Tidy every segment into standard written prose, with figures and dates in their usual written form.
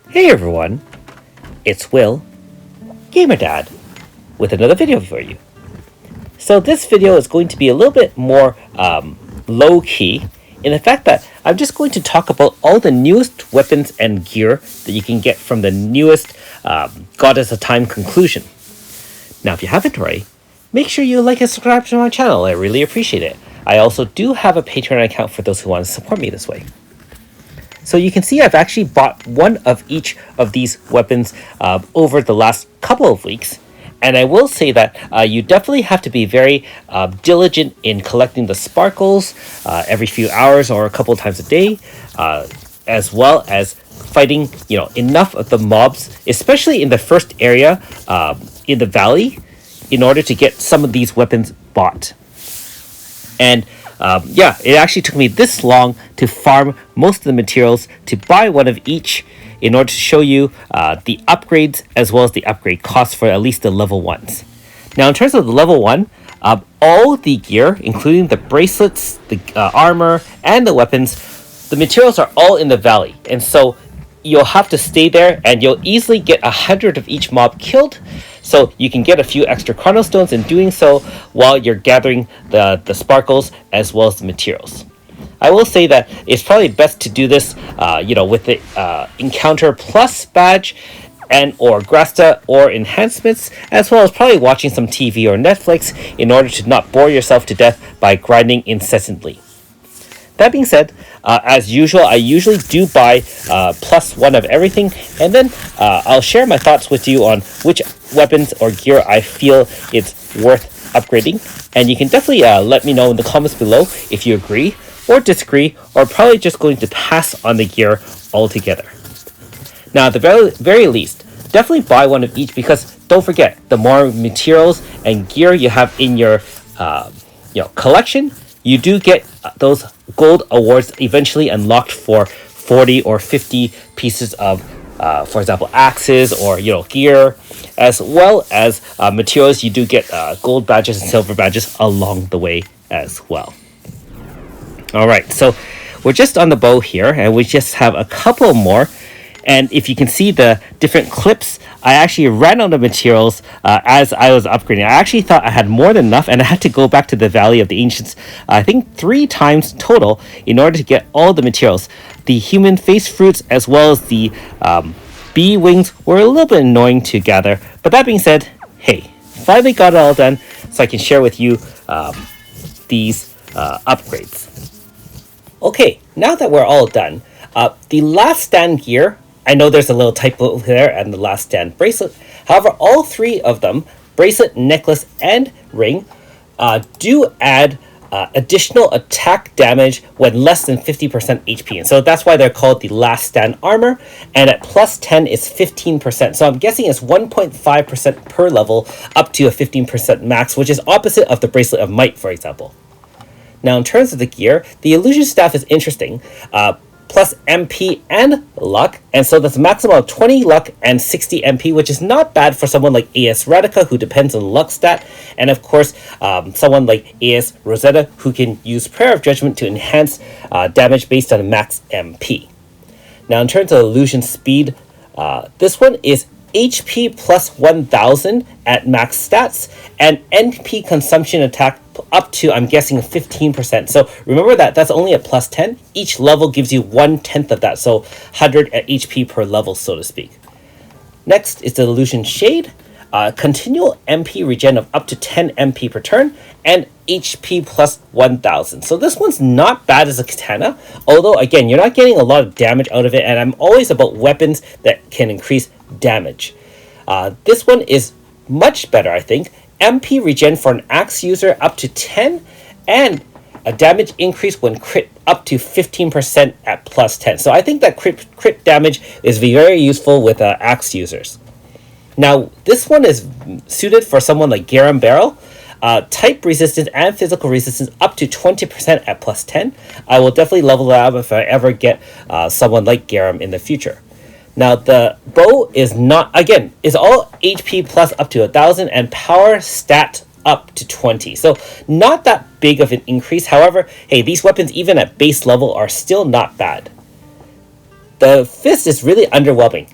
Hey everyone, it's Will, Gamer Dad, with another video for you. So this video is going to be a little bit more low-key in the fact that I'm just going to talk about all the newest weapons and gear that you can get from the newest Goddess of Time conclusion. Now if you haven't already, make sure you like and subscribe to my channel, I really appreciate it. I also do have a Patreon account for those who want to support me this way. So you can see I've actually bought one of each of these weapons over the last couple of weeks. And I will say that you definitely have to be very diligent in collecting the sparkles every few hours or a couple of times a day, as well as fighting, enough of the mobs, especially in the first area in the valley, in order to get some of these weapons bought. And it actually took me this long to farm most of the materials to buy one of each in order to show you the upgrades as well as the upgrade costs for at least the level 1s. Now in terms of the level 1, all the gear, including the bracelets, the armor, and the weapons, the materials are all in the valley. And so you'll have to stay there and you'll easily get 100 of each mob killed. So you can get a few extra chronostones in doing so while you're gathering the sparkles as well as the materials. I will say that it's probably best to do this, with the Encounter Plus badge and or Grasta or enhancements, as well as probably watching some TV or Netflix in order to not bore yourself to death by grinding incessantly. That being said, as usual, I usually do buy +1 of everything, and then I'll share my thoughts with you on which weapons or gear I feel it's worth upgrading. And you can definitely let me know in the comments below if you agree or disagree, or probably just going to pass on the gear altogether. Now, at the very least, definitely buy one of each, because don't forget, the more materials and gear you have in your collection, you do get those gold awards eventually unlocked for 40 or 50 pieces of, for example, axes or gear, as well as materials. You do get gold badges and silver badges along the way as well. All right, so we're just on the bow here, and we just have a couple more. And if you can see the different clips, I actually ran out of materials as I was upgrading. I actually thought I had more than enough, and I had to go back to the Valley of the Ancients, I think 3 times total, in order to get all the materials. The human face fruits as well as the bee wings were a little bit annoying to gather. But that being said, hey, finally got it all done, so I can share with you these upgrades. Okay, now that we're all done, the last stand gear, I know there's a little typo there, and the last stand bracelet. However, all 3 of them, bracelet, necklace, and ring, do add additional attack damage when less than 50% HP. And so that's why they're called the last stand armor. And at +10 is 15%. So I'm guessing it's 1.5% per level up to a 15% max, which is opposite of the Bracelet of Might, for example. Now, in terms of the gear, the illusion staff is interesting. Plus MP and luck, and so that's a maximum of 20 luck and 60 MP, which is not bad for someone like AS Radica, who depends on luck stat, and of course someone like AS Rosetta, who can use Prayer of Judgment to enhance damage based on max MP. Now in terms of illusion speed, this one is HP plus 1000 at max stats, and NP consumption attack up to, I'm guessing, 15%. So remember that that's only at +10. Each level gives you 1/10 of that, so 100 at HP per level, so to speak. Next is the illusion shade. Continual MP regen of up to 10 MP per turn, and HP plus 1000. So this one's not bad as a katana, although again, you're not getting a lot of damage out of it, and I'm always about weapons that can increase damage. This one is much better, I think. MP regen for an axe user up to 10, and a damage increase when crit up to 15% at +10. So I think that crit damage is very useful with axe users. Now, this one is suited for someone like Garam Barrel. Type resistance and physical resistance up to 20% at +10. I will definitely level that up if I ever get someone like Garam in the future. Now, the bow is not, again, is all HP plus up to 1000 and power stat up to 20. So not that big of an increase. However, hey, these weapons, even at base level, are still not bad. the fist is really underwhelming.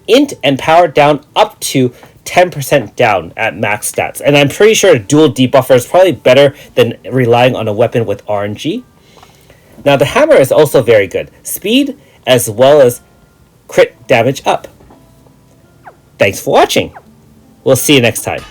Int and power down up to 10% down at max stats. And I'm pretty sure a dual debuffer is probably better than relying on a weapon with RNG. Now the hammer is also very good. Speed as well as crit damage up. Thanks for watching. We'll see you next time.